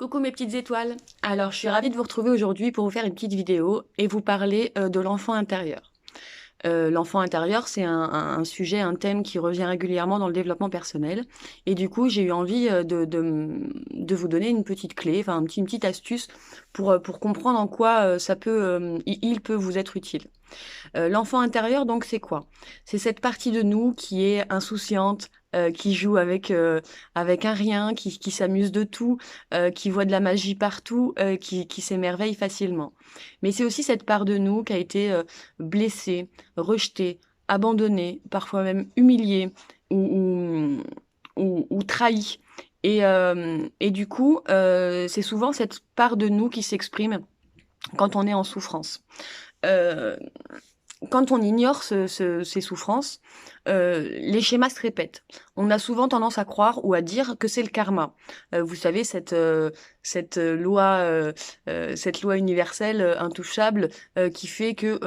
Coucou mes petites étoiles. Alors, je suis ravie de vous retrouver aujourd'hui pour vous faire une petite vidéo et vous parler de l'enfant intérieur. L'enfant intérieur, c'est un sujet, un thème qui revient régulièrement dans le développement personnel. Et du coup, j'ai eu envie de vous donner une petite clé, enfin une petite astuce pour comprendre en quoi il peut vous être utile. L'enfant intérieur, donc, c'est quoi? C'est cette partie de nous qui est insouciante, qui joue avec un rien, qui s'amuse de tout, qui voit de la magie partout, qui s'émerveille facilement. Mais c'est aussi cette part de nous qui a été blessée, rejetée, abandonnée, parfois même humiliée ou, ou trahie. Et du coup, c'est souvent cette part de nous qui s'exprime quand on est en souffrance. Euh, Quand on ignore ces souffrances, les schémas se répètent. On a souvent tendance à croire ou à dire que c'est le karma. Vous savez, cette loi universelle, intouchable, qui fait que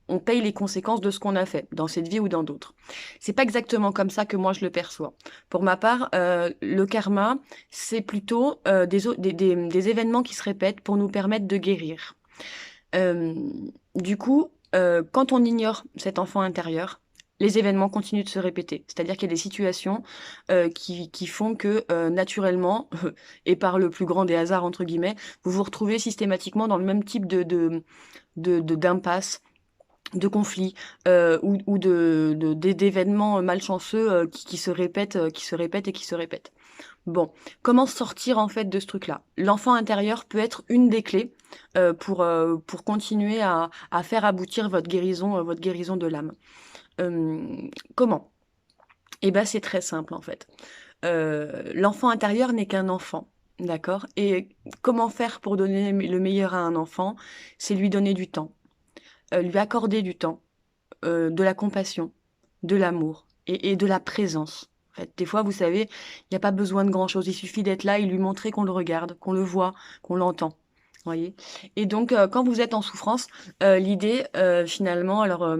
on paye les conséquences de ce qu'on a fait, dans cette vie ou dans d'autres. C'est pas exactement comme ça que moi je le perçois. Pour ma part, le karma, c'est plutôt des événements qui se répètent pour nous permettre de guérir. Euh, du coup, quand on ignore cet enfant intérieur, les événements continuent de se répéter. C'est-à-dire qu'il y a des situations qui font que naturellement, et par le plus grand des hasards, entre guillemets, vous vous retrouvez systématiquement dans le même type d'impasse, de conflits d'événements malchanceux qui se répètent, qui se répètent et qui se répètent. Bon, comment sortir en fait de ce truc-là? L'enfant intérieur peut être une des clés pour continuer à faire aboutir votre guérison de l'âme. Comment? Eh ben, c'est très simple en fait. L'enfant intérieur n'est qu'un enfant, d'accord? Et comment faire pour donner le meilleur à un enfant? C'est lui donner du temps, lui accorder du temps, de la compassion, de l'amour et de la présence. En fait, des fois, vous savez, il n'y a pas besoin de grand-chose. Il suffit d'être là et lui montrer qu'on le regarde, qu'on le voit, qu'on l'entend. Voyez. Et donc, quand vous êtes en souffrance, l'idée, finalement, alors,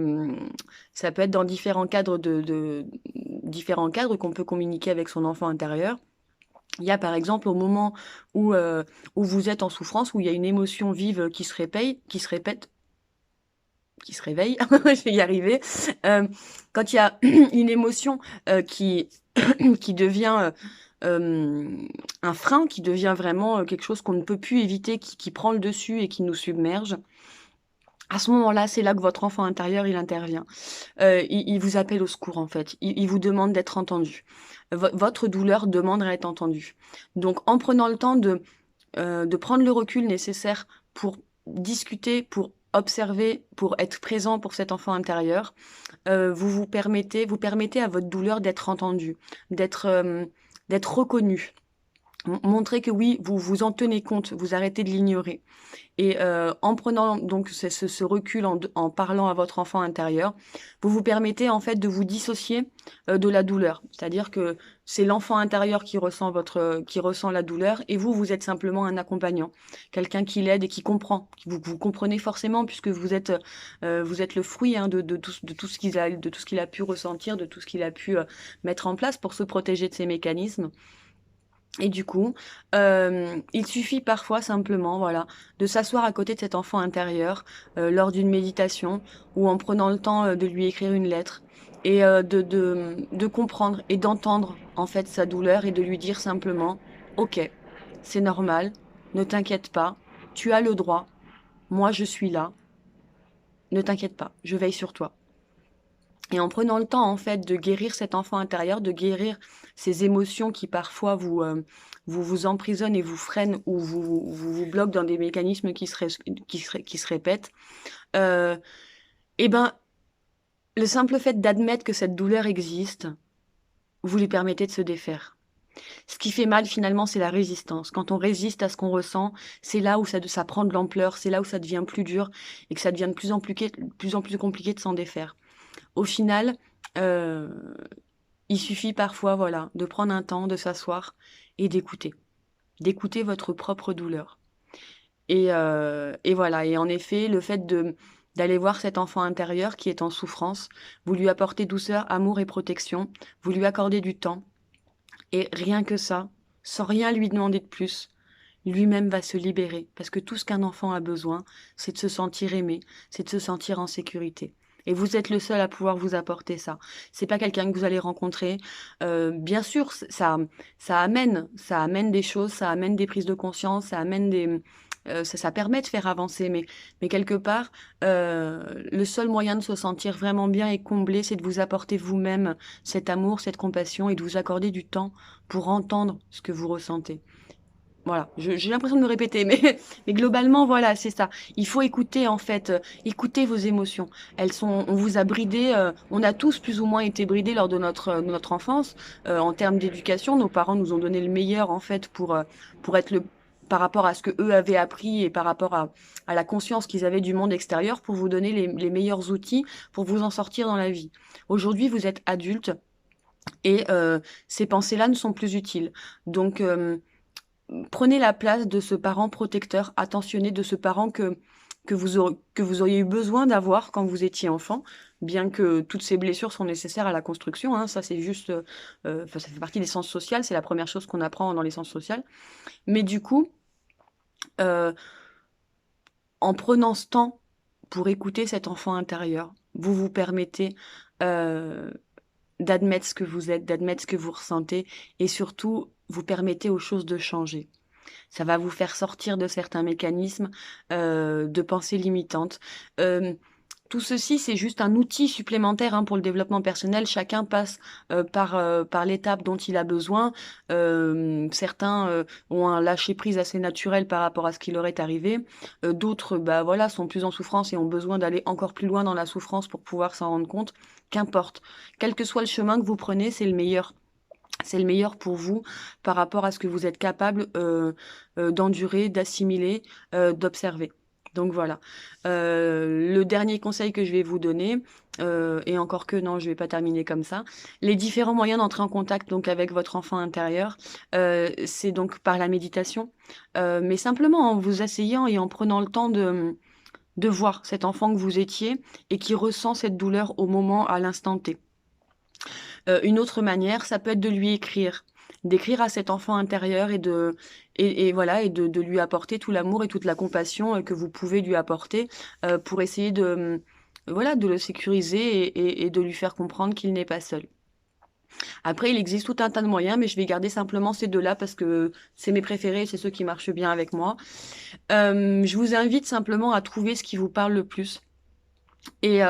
ça peut être dans différents cadres qu'on peut communiquer avec son enfant intérieur. Il y a par exemple au moment où vous êtes en souffrance, où il y a une émotion vive qui se réveille, je vais y arriver. Quand il y a une émotion qui devient un frein, qui devient vraiment quelque chose qu'on ne peut plus éviter, qui prend le dessus et qui nous submerge, à ce moment-là, c'est là que votre enfant intérieur, il intervient. Il vous appelle au secours, en fait. Il vous demande d'être entendu. Votre douleur demande à être entendue. Donc, en prenant le temps de prendre le recul nécessaire pour discuter, pour observer, pour être présent pour cet enfant intérieur, vous permettez à votre douleur d'être entendue, d'être reconnue. Montrer que oui, vous vous en tenez compte, vous arrêtez de l'ignorer. Et en prenant donc ce recul, en parlant à votre enfant intérieur, vous vous permettez en fait de vous dissocier de la douleur. C'est-à-dire que c'est l'enfant intérieur qui ressent la douleur, et vous êtes simplement un accompagnant, quelqu'un qui l'aide et qui comprend. Vous comprenez forcément puisque vous êtes le fruit hein, de tout ce qu'il a pu ressentir, de tout ce qu'il a pu mettre en place pour se protéger de ces mécanismes. Et du coup, il suffit parfois simplement, voilà, de s'asseoir à côté de cet enfant intérieur lors d'une méditation ou en prenant le temps de lui écrire une lettre et de comprendre et d'entendre en fait sa douleur et de lui dire simplement, OK, c'est normal, ne t'inquiète pas, tu as le droit, moi je suis là, ne t'inquiète pas, je veille sur toi. Et en prenant le temps, en fait, de guérir cet enfant intérieur, de guérir ces émotions qui parfois vous emprisonnent et vous freinent ou vous bloquent dans des mécanismes qui se répètent, euh, eh ben, le simple fait d'admettre que cette douleur existe, vous lui permettez de se défaire. Ce qui fait mal, finalement, c'est la résistance. Quand on résiste à ce qu'on ressent, c'est là où ça prend de l'ampleur, c'est là où ça devient plus dur et que ça devient de plus en plus compliqué de s'en défaire. Au final, euh, il suffit parfois, voilà, de prendre un temps, de s'asseoir et d'écouter votre propre douleur. Et voilà. Et en effet, le fait d'aller voir cet enfant intérieur qui est en souffrance, vous lui apportez douceur, amour et protection, vous lui accordez du temps, et rien que ça, sans rien lui demander de plus, lui-même va se libérer. Parce que tout ce qu'un enfant a besoin, c'est de se sentir aimé, c'est de se sentir en sécurité. Et vous êtes le seul à pouvoir vous apporter ça. C'est pas quelqu'un que vous allez rencontrer. Bien sûr, ça amène des choses, ça amène des prises de conscience, ça amène ça permet de faire avancer. Mais quelque part, le seul moyen de se sentir vraiment bien et comblé, c'est de vous apporter vous-même cet amour, cette compassion et de vous accorder du temps pour entendre ce que vous ressentez. Voilà, j'ai l'impression de me répéter, mais globalement, voilà, c'est ça. Il faut écouter, en fait, écouter vos émotions. On vous a bridé, on a tous plus ou moins été bridés lors de notre enfance. En termes d'éducation, nos parents nous ont donné le meilleur, en fait, pour être par rapport à ce que eux avaient appris et par rapport à la conscience qu'ils avaient du monde extérieur, pour vous donner les meilleurs outils pour vous en sortir dans la vie. Aujourd'hui, vous êtes adulte et ces pensées-là ne sont plus utiles. Donc, prenez la place de ce parent protecteur, attentionné, de ce parent que vous auriez eu besoin d'avoir quand vous étiez enfant, bien que toutes ces blessures sont nécessaires à la construction, hein, ça c'est juste, ça fait partie des sciences sociales, c'est la première chose qu'on apprend dans les sciences sociales. Mais du coup, euh, en prenant ce temps pour écouter cet enfant intérieur, vous vous permettez euh, d'admettre ce que vous êtes, d'admettre ce que vous ressentez, et surtout, vous permettez aux choses de changer. Ça va vous faire sortir de certains mécanismes de pensée limitantes. Euh, tout ceci, c'est juste un outil supplémentaire hein, pour le développement personnel. Chacun passe par l'étape dont il a besoin. Certains ont un lâcher-prise assez naturel par rapport à ce qui leur est arrivé. D'autres bah, voilà, sont plus en souffrance et ont besoin d'aller encore plus loin dans la souffrance pour pouvoir s'en rendre compte. Qu'importe. Quel que soit le chemin que vous prenez, c'est le meilleur. C'est le meilleur pour vous par rapport à ce que vous êtes capable d'endurer, d'assimiler, d'observer. Donc voilà. Le dernier conseil que je vais vous donner, et encore que non, je vais pas terminer comme ça, les différents moyens d'entrer en contact donc avec votre enfant intérieur, c'est donc par la méditation, mais simplement en vous asseyant et en prenant le temps de voir cet enfant que vous étiez et qui ressent cette douleur au moment, à l'instant T. Une autre manière, ça peut être de lui écrire, d'écrire à cet enfant intérieur et voilà et de lui apporter tout l'amour et toute la compassion que vous pouvez lui apporter pour essayer voilà de le sécuriser et de lui faire comprendre qu'il n'est pas seul. Après, il existe tout un tas de moyens, mais je vais garder simplement ces deux-là parce que c'est mes préférés, c'est ceux qui marchent bien avec moi. Je vous invite simplement à trouver ce qui vous parle le plus. Et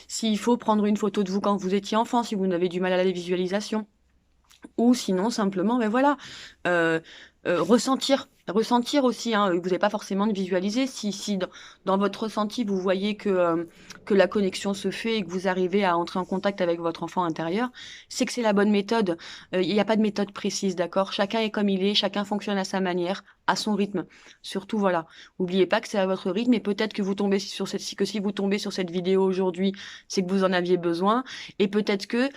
s'il faut prendre une photo de vous quand vous étiez enfant, si vous avez du mal à la visualisation, ou sinon simplement, ben voilà, euh, ressentir aussi, hein, vous n'avez pas forcément de visualiser. Si dans votre ressenti, vous voyez que la connexion se fait et que vous arrivez à entrer en contact avec votre enfant intérieur, c'est que c'est la bonne méthode. Il n'y a pas de méthode précise, d'accord? Chacun est comme il est, chacun fonctionne à sa manière, à son rythme. Surtout, voilà. N'oubliez pas que c'est à votre rythme et peut-être que si vous tombez sur cette vidéo aujourd'hui, c'est que vous en aviez besoin et peut-être que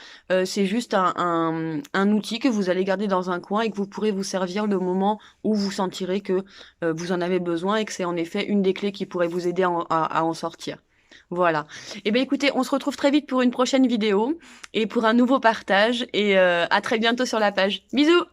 c'est juste un outil que vous allez garder dans un coin et que vous pourrez vous servir le moment où vous sentirez que vous en avez besoin et que c'est en effet une des clés qui pourrait vous aider à en sortir. Voilà. Eh bien écoutez, on se retrouve très vite pour une prochaine vidéo et pour un nouveau partage et à très bientôt sur la page. Bisous!